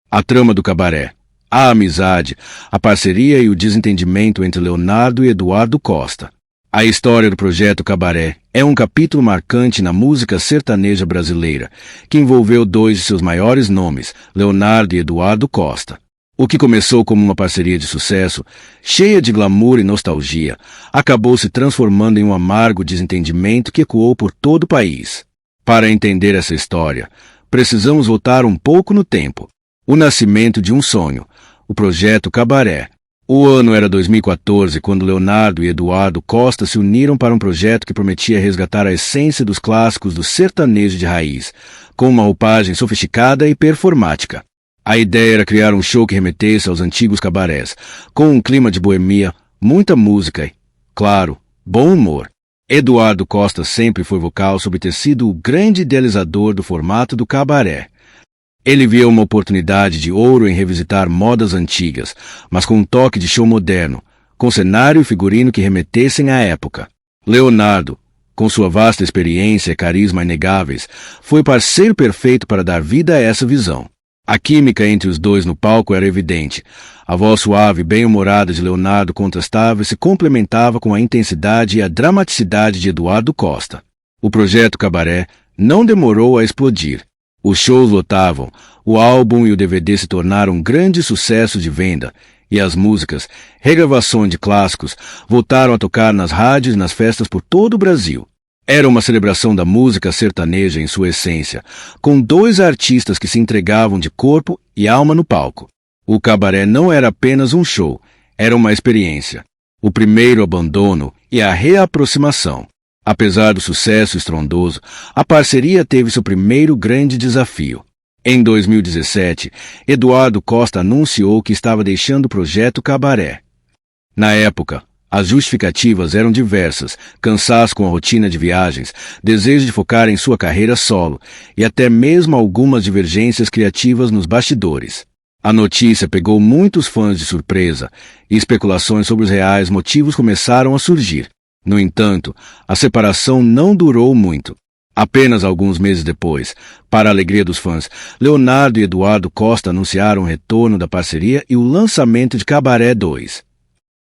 A trama do cabaré, a amizade, a parceria e o desentendimento entre Leonardo e Eduardo Costa. A história do projeto Cabaré é um capítulo marcante na música sertaneja brasileira, que envolveu dois de seus maiores nomes, Leonardo e Eduardo Costa. O que começou como uma parceria de sucesso, cheia de glamour e nostalgia, acabou se transformando em um amargo desentendimento que ecoou por todo o país. Para entender essa história, precisamos voltar um pouco no tempo. O nascimento de um sonho, o projeto Cabaré. O ano era 2014, quando Leonardo e Eduardo Costa se uniram para um projeto que prometia resgatar a essência dos clássicos do sertanejo de raiz, com uma roupagem sofisticada e performática. A ideia era criar um show que remetesse aos antigos cabarés, com um clima de boemia, muita música e, claro, bom humor. Eduardo Costa sempre foi vocal sobre ter sido o grande idealizador do formato do cabaré. Ele via uma oportunidade de ouro em revisitar modas antigas, mas com um toque de show moderno, com cenário e figurino que remetessem à época. Leonardo, com sua vasta experiência e carisma inegáveis, foi parceiro perfeito para dar vida a essa visão. A química entre os dois no palco era evidente. A voz suave e bem-humorada de Leonardo contrastava e se complementava com a intensidade e a dramaticidade de Eduardo Costa. O projeto Cabaré não demorou a explodir. Os shows lotavam, o álbum e o DVD se tornaram um grande sucesso de venda, e as músicas, regravações de clássicos, voltaram a tocar nas rádios e nas festas por todo o Brasil. Era uma celebração da música sertaneja em sua essência, com dois artistas que se entregavam de corpo e alma no palco. O cabaré não era apenas um show, era uma experiência. O primeiro abandono e a reaproximação. Apesar do sucesso estrondoso, a parceria teve seu primeiro grande desafio. Em 2017, Eduardo Costa anunciou que estava deixando o projeto Cabaré. Na época, as justificativas eram diversas: cansaço com a rotina de viagens, desejo de focar em sua carreira solo e até mesmo algumas divergências criativas nos bastidores. A notícia pegou muitos fãs de surpresa e especulações sobre os reais motivos começaram a surgir. No entanto, a separação não durou muito. Apenas alguns meses depois, para a alegria dos fãs, Leonardo e Eduardo Costa anunciaram o retorno da parceria e o lançamento de Cabaré 2.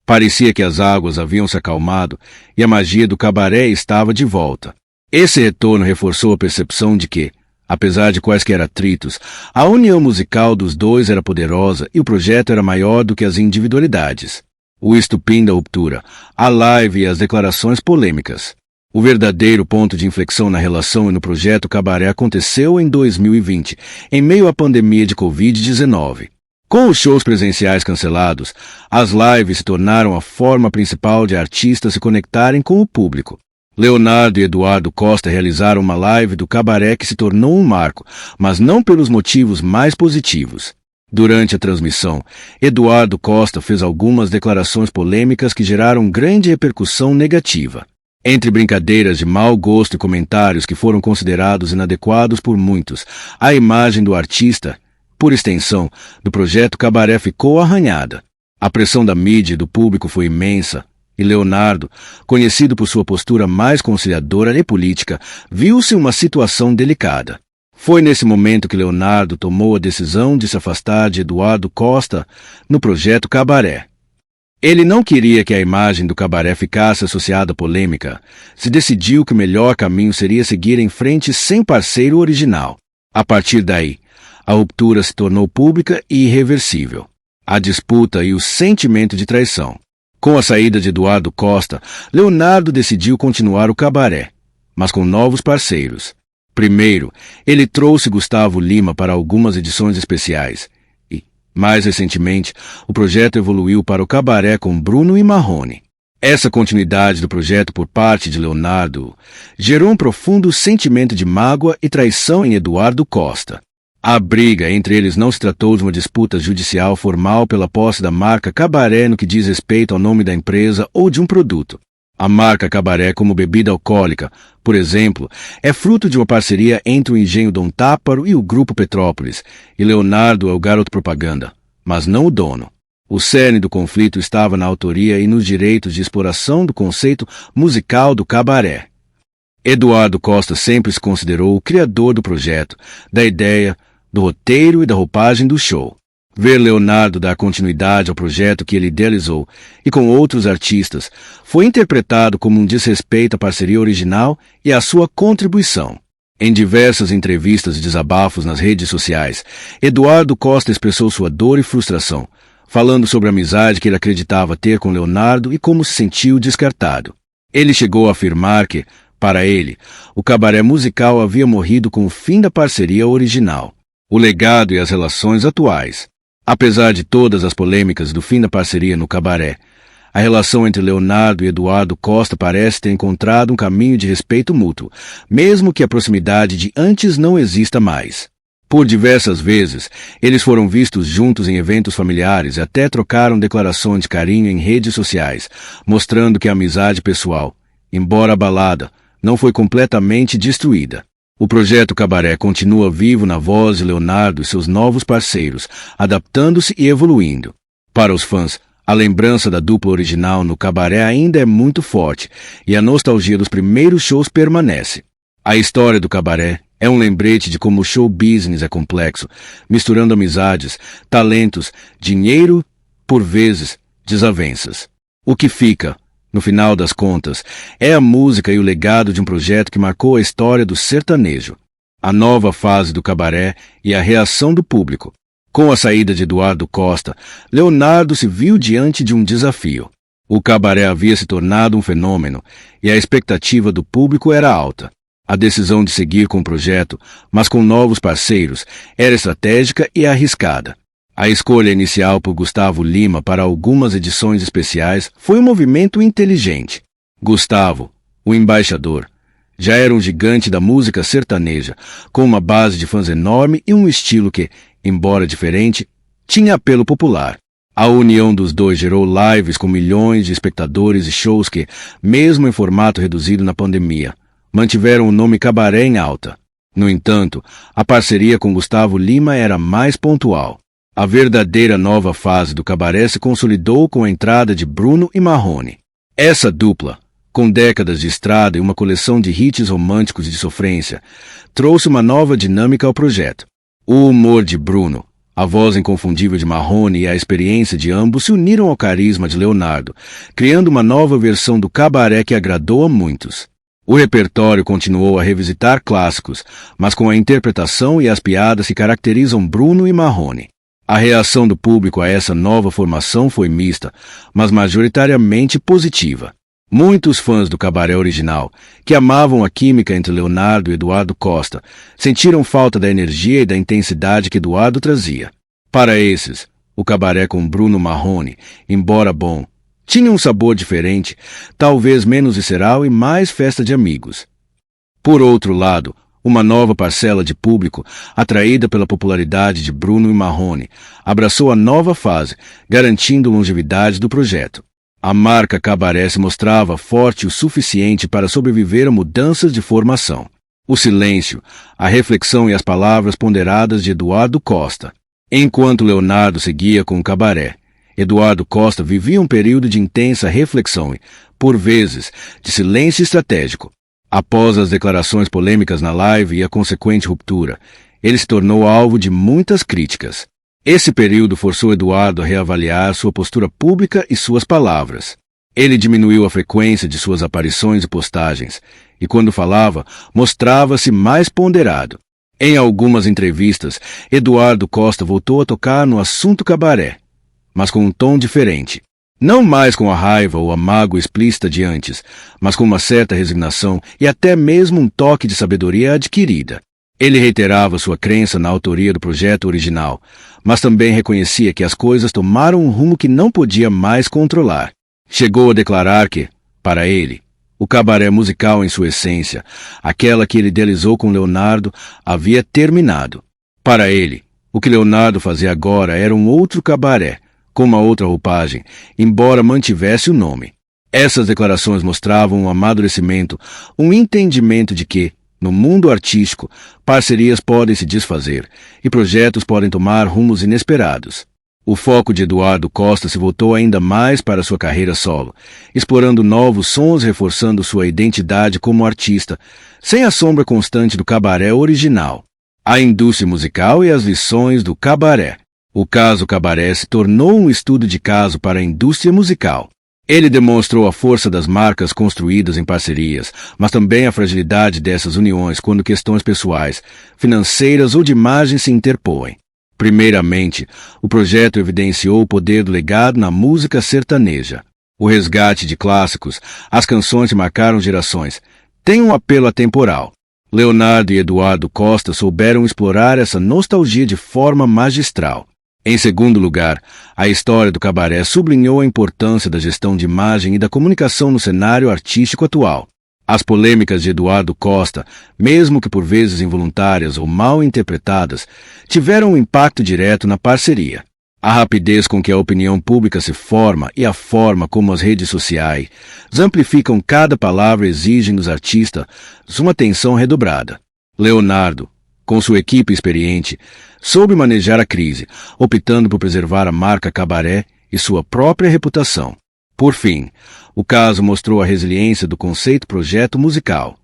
Parecia que as águas haviam se acalmado e a magia do cabaré estava de volta. Esse retorno reforçou a percepção de que, apesar de quaisquer atritos, a união musical dos dois era poderosa e o projeto era maior do que as individualidades. O estupim da ruptura, a live e as declarações polêmicas. O verdadeiro ponto de inflexão na relação e no projeto Cabaré aconteceu em 2020, em meio à pandemia de Covid-19. Com os shows presenciais cancelados, as lives se tornaram a forma principal de artistas se conectarem com o público. Leonardo e Eduardo Costa realizaram uma live do Cabaré que se tornou um marco, mas não pelos motivos mais positivos. Durante a transmissão, Eduardo Costa fez algumas declarações polêmicas que geraram grande repercussão negativa. Entre brincadeiras de mau gosto e comentários que foram considerados inadequados por muitos, a imagem do artista, por extensão, do projeto Cabaré ficou arranhada. A pressão da mídia e do público foi imensa, e Leonardo, conhecido por sua postura mais conciliadora e política, viu-se em uma situação delicada. Foi nesse momento que Leonardo tomou a decisão de se afastar de Eduardo Costa no projeto Cabaré. Ele não queria que a imagem do cabaré ficasse associada à polêmica. Se decidiu que o melhor caminho seria seguir em frente sem parceiro original. A partir daí, a ruptura se tornou pública e irreversível. A disputa e o sentimento de traição. Com a saída de Eduardo Costa, Leonardo decidiu continuar o cabaré, mas com novos parceiros. Primeiro, ele trouxe Gustavo Lima para algumas edições especiais. E, mais recentemente, o projeto evoluiu para o cabaré com Bruno e Marrone. Essa continuidade do projeto por parte de Leonardo gerou um profundo sentimento de mágoa e traição em Eduardo Costa. A briga entre eles não se tratou de uma disputa judicial formal pela posse da marca Cabaré no que diz respeito ao nome da empresa ou de um produto. A marca Cabaré como bebida alcoólica, por exemplo, é fruto de uma parceria entre o Engenho Dom Táparo e o Grupo Petrópolis, e Leonardo é o garoto propaganda, mas não o dono. O cerne do conflito estava na autoria e nos direitos de exploração do conceito musical do cabaré. Eduardo Costa sempre se considerou o criador do projeto, da ideia, do roteiro e da roupagem do show. Ver Leonardo dar continuidade ao projeto que ele idealizou e com outros artistas foi interpretado como um desrespeito à parceria original e à sua contribuição. Em diversas entrevistas e desabafos nas redes sociais, Eduardo Costa expressou sua dor e frustração, falando sobre a amizade que ele acreditava ter com Leonardo e como se sentiu descartado. Ele chegou a afirmar que, para ele, o cabaré musical havia morrido com o fim da parceria original. O legado e as relações atuais. Apesar de todas as polêmicas do fim da parceria no cabaré, a relação entre Leonardo e Eduardo Costa parece ter encontrado um caminho de respeito mútuo, mesmo que a proximidade de antes não exista mais. Por diversas vezes, eles foram vistos juntos em eventos familiares e até trocaram declarações de carinho em redes sociais, mostrando que a amizade pessoal, embora abalada, não foi completamente destruída. O projeto Cabaré continua vivo na voz de Leonardo e seus novos parceiros, adaptando-se e evoluindo. Para os fãs, a lembrança da dupla original no cabaré ainda é muito forte e a nostalgia dos primeiros shows permanece. A história do cabaré é um lembrete de como o show business é complexo, misturando amizades, talentos, dinheiro, por vezes, desavenças. O que fica, no final das contas, é a música e o legado de um projeto que marcou a história do sertanejo. A nova fase do cabaré e a reação do público. Com a saída de Eduardo Costa, Leonardo se viu diante de um desafio. O cabaré havia se tornado um fenômeno e a expectativa do público era alta. A decisão de seguir com o projeto, mas com novos parceiros, era estratégica e arriscada. A escolha inicial por Gustavo Lima para algumas edições especiais foi um movimento inteligente. Gustavo, o embaixador, já era um gigante da música sertaneja, com uma base de fãs enorme e um estilo que, embora diferente, tinha apelo popular. A união dos dois gerou lives com milhões de espectadores e shows que, mesmo em formato reduzido na pandemia, mantiveram o nome Cabaré em alta. No entanto, a parceria com Gustavo Lima era mais pontual. A verdadeira nova fase do cabaré se consolidou com a entrada de Bruno e Marrone. Essa dupla, com décadas de estrada e uma coleção de hits românticos e de sofrência, trouxe uma nova dinâmica ao projeto. O humor de Bruno, a voz inconfundível de Marrone e a experiência de ambos se uniram ao carisma de Leonardo, criando uma nova versão do cabaré que agradou a muitos. O repertório continuou a revisitar clássicos, mas com a interpretação e as piadas que caracterizam Bruno e Marrone. A reação do público a essa nova formação foi mista, mas majoritariamente positiva. Muitos fãs do cabaré original, que amavam a química entre Leonardo e Eduardo Costa, sentiram falta da energia e da intensidade que Eduardo trazia. Para esses, o cabaré com Bruno Marrone, embora bom, tinha um sabor diferente, talvez menos visceral e mais festa de amigos. Por outro lado, uma nova parcela de público, atraída pela popularidade de Bruno e Marrone, abraçou a nova fase, garantindo longevidade do projeto. A marca Cabaré se mostrava forte o suficiente para sobreviver a mudanças de formação. O silêncio, a reflexão e as palavras ponderadas de Eduardo Costa. Enquanto Leonardo seguia com o Cabaré, Eduardo Costa vivia um período de intensa reflexão e, por vezes, de silêncio estratégico. Após as declarações polêmicas na live e a consequente ruptura, ele se tornou alvo de muitas críticas. Esse período forçou Eduardo a reavaliar sua postura pública e suas palavras. Ele diminuiu a frequência de suas aparições e postagens, e quando falava, mostrava-se mais ponderado. Em algumas entrevistas, Eduardo Costa voltou a tocar no assunto cabaré, mas com um tom diferente. Não mais com a raiva ou a mágoa explícita de antes, mas com uma certa resignação e até mesmo um toque de sabedoria adquirida. Ele reiterava sua crença na autoria do projeto original, mas também reconhecia que as coisas tomaram um rumo que não podia mais controlar. Chegou a declarar que, para ele, o cabaré musical em sua essência, aquela que ele idealizou com Leonardo, havia terminado. Para ele, o que Leonardo fazia agora era um outro cabaré, com uma outra roupagem, embora mantivesse o nome. Essas declarações mostravam um amadurecimento, um entendimento de que, no mundo artístico, parcerias podem se desfazer e projetos podem tomar rumos inesperados. O foco de Eduardo Costa se voltou ainda mais para sua carreira solo, explorando novos sons e reforçando sua identidade como artista, sem a sombra constante do cabaré original. A indústria musical e as lições do cabaré. O caso Cabaré se tornou um estudo de caso para a indústria musical. Ele demonstrou a força das marcas construídas em parcerias, mas também a fragilidade dessas uniões quando questões pessoais, financeiras ou de imagem se interpõem. Primeiramente, o projeto evidenciou o poder do legado na música sertaneja. O resgate de clássicos, as canções que marcaram gerações, tem um apelo atemporal. Leonardo e Eduardo Costa souberam explorar essa nostalgia de forma magistral. Em segundo lugar, a história do cabaré sublinhou a importância da gestão de imagem e da comunicação no cenário artístico atual. As polêmicas de Eduardo Costa, mesmo que por vezes involuntárias ou mal interpretadas, tiveram um impacto direto na parceria. A rapidez com que a opinião pública se forma e a forma como as redes sociais amplificam cada palavra exigem dos artistas uma atenção redobrada. Leonardo, com sua equipe experiente, soube manejar a crise, optando por preservar a marca Cabaré e sua própria reputação. Por fim, o caso mostrou a resiliência do conceito projeto musical.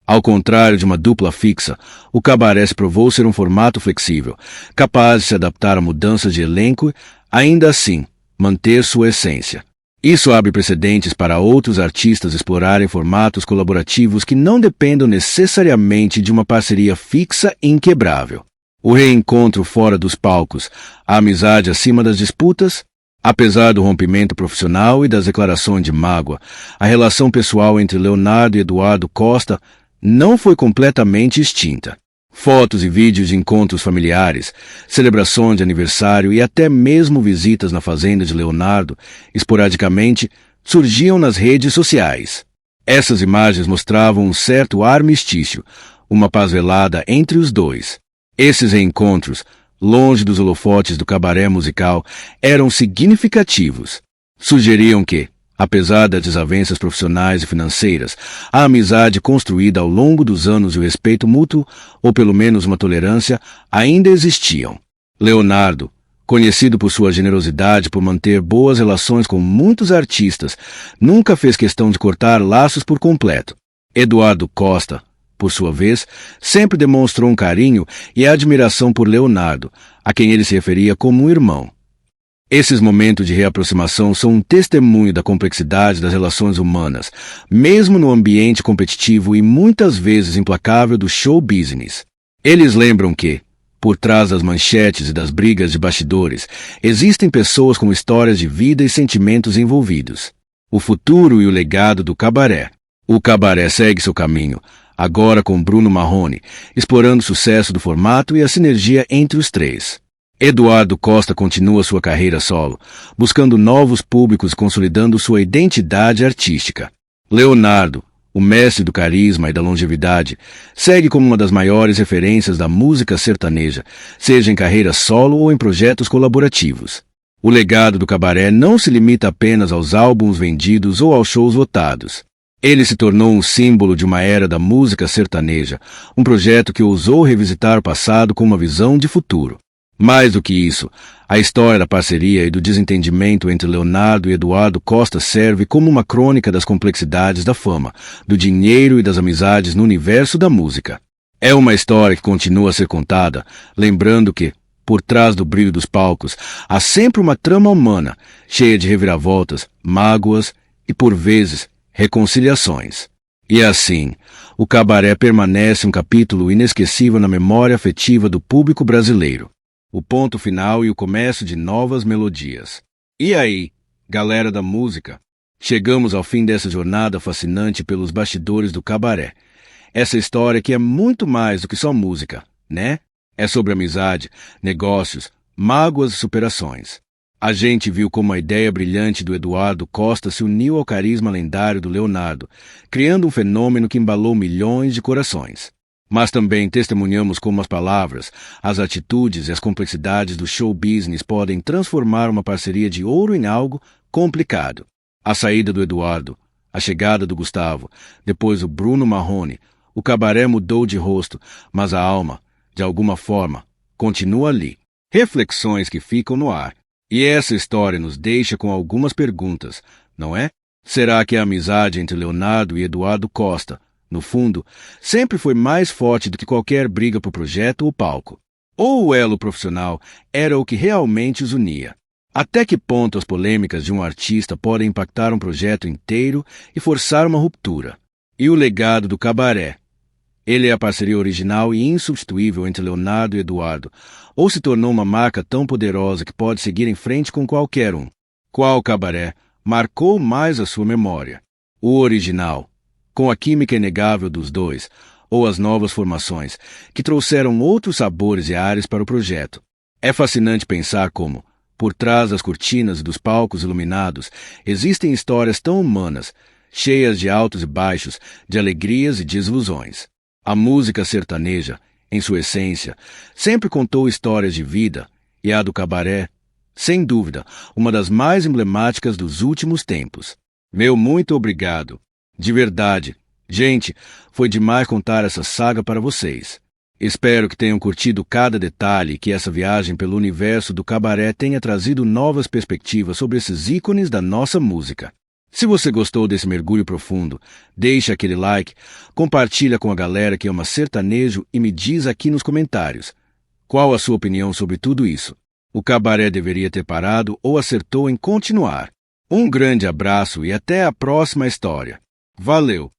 Ao contrário de uma dupla fixa, o cabaré se provou ser um formato flexível, capaz de se adaptar a mudanças de elenco e, ainda assim, manter sua essência. Isso abre precedentes para outros artistas explorarem formatos colaborativos que não dependam necessariamente de uma parceria fixa e inquebrável. O reencontro fora dos palcos, a amizade acima das disputas. Apesar do rompimento profissional e das declarações de mágoa, a relação pessoal entre Leonardo e Eduardo Costa não foi completamente extinta. Fotos e vídeos de encontros familiares, celebrações de aniversário e até mesmo visitas na fazenda de Leonardo, esporadicamente, surgiam nas redes sociais. Essas imagens mostravam um certo armistício, uma paz velada entre os dois. Esses reencontros, longe dos holofotes do cabaré musical, eram significativos. Sugeriam que, apesar das desavenças profissionais e financeiras, a amizade construída ao longo dos anos e o respeito mútuo, ou pelo menos uma tolerância, ainda existiam. Leonardo, conhecido por sua generosidade por manter boas relações com muitos artistas, nunca fez questão de cortar laços por completo. Eduardo Costa, por sua vez, sempre demonstrou um carinho e admiração por Leonardo, a quem ele se referia como um irmão. Esses momentos de reaproximação são um testemunho da complexidade das relações humanas, mesmo no ambiente competitivo e muitas vezes implacável do show business. Eles lembram que, por trás das manchetes e das brigas de bastidores, existem pessoas com histórias de vida e sentimentos envolvidos. O futuro e o legado do cabaré. O cabaré segue seu caminho, agora com Bruno Marrone, explorando o sucesso do formato e a sinergia entre os três. Eduardo Costa continua sua carreira solo, buscando novos públicos e consolidando sua identidade artística. Leonardo, o mestre do carisma e da longevidade, segue como uma das maiores referências da música sertaneja, seja em carreira solo ou em projetos colaborativos. O legado do cabaré não se limita apenas aos álbuns vendidos ou aos shows lotados. Ele se tornou um símbolo de uma era da música sertaneja, um projeto que ousou revisitar o passado com uma visão de futuro. Mais do que isso, a história da parceria e do desentendimento entre Leonardo e Eduardo Costa serve como uma crônica das complexidades da fama, do dinheiro e das amizades no universo da música. É uma história que continua a ser contada, lembrando que, por trás do brilho dos palcos, há sempre uma trama humana, cheia de reviravoltas, mágoas e, por vezes, reconciliações. E assim, o cabaré permanece um capítulo inesquecível na memória afetiva do público brasileiro. O ponto final e o começo de novas melodias. E aí, galera da música? Chegamos ao fim dessa jornada fascinante pelos bastidores do cabaré. Essa história que é muito mais do que só música, né? É sobre amizade, negócios, mágoas e superações. A gente viu como a ideia brilhante do Eduardo Costa se uniu ao carisma lendário do Leonardo, criando um fenômeno que embalou milhões de corações. Mas também testemunhamos como as palavras, as atitudes e as complexidades do show business podem transformar uma parceria de ouro em algo complicado. A saída do Eduardo, a chegada do Gustavo, depois o Bruno Marrone, o cabaré mudou de rosto, mas a alma, de alguma forma, continua ali. Reflexões que ficam no ar. E essa história nos deixa com algumas perguntas, não é? Será que a amizade entre Leonardo e Eduardo Costa No fundo, sempre foi mais forte do que qualquer briga por projeto ou palco. Ou o elo profissional era o que realmente os unia. Até que ponto as polêmicas de um artista podem impactar um projeto inteiro e forçar uma ruptura? E o legado do cabaré? Ele é a parceria original e insubstituível entre Leonardo e Eduardo, ou se tornou uma marca tão poderosa que pode seguir em frente com qualquer um? Qual cabaré marcou mais a sua memória? O original, com a química inegável dos dois, ou as novas formações, que trouxeram outros sabores e ares para o projeto? É fascinante pensar como, por trás das cortinas e dos palcos iluminados, existem histórias tão humanas, cheias de altos e baixos, de alegrias e desilusões. A música sertaneja, em sua essência, sempre contou histórias de vida, e a do cabaré, sem dúvida, uma das mais emblemáticas dos últimos tempos. Meu muito obrigado. De verdade. Gente, foi demais contar essa saga para vocês. Espero que tenham curtido cada detalhe e que essa viagem pelo universo do cabaré tenha trazido novas perspectivas sobre esses ícones da nossa música. Se você gostou desse mergulho profundo, deixe aquele like, compartilha com a galera que ama sertanejo e me diz aqui nos comentários. Qual a sua opinião sobre tudo isso? O cabaré deveria ter parado ou acertou em continuar? Um grande abraço e até a próxima história. Valeu!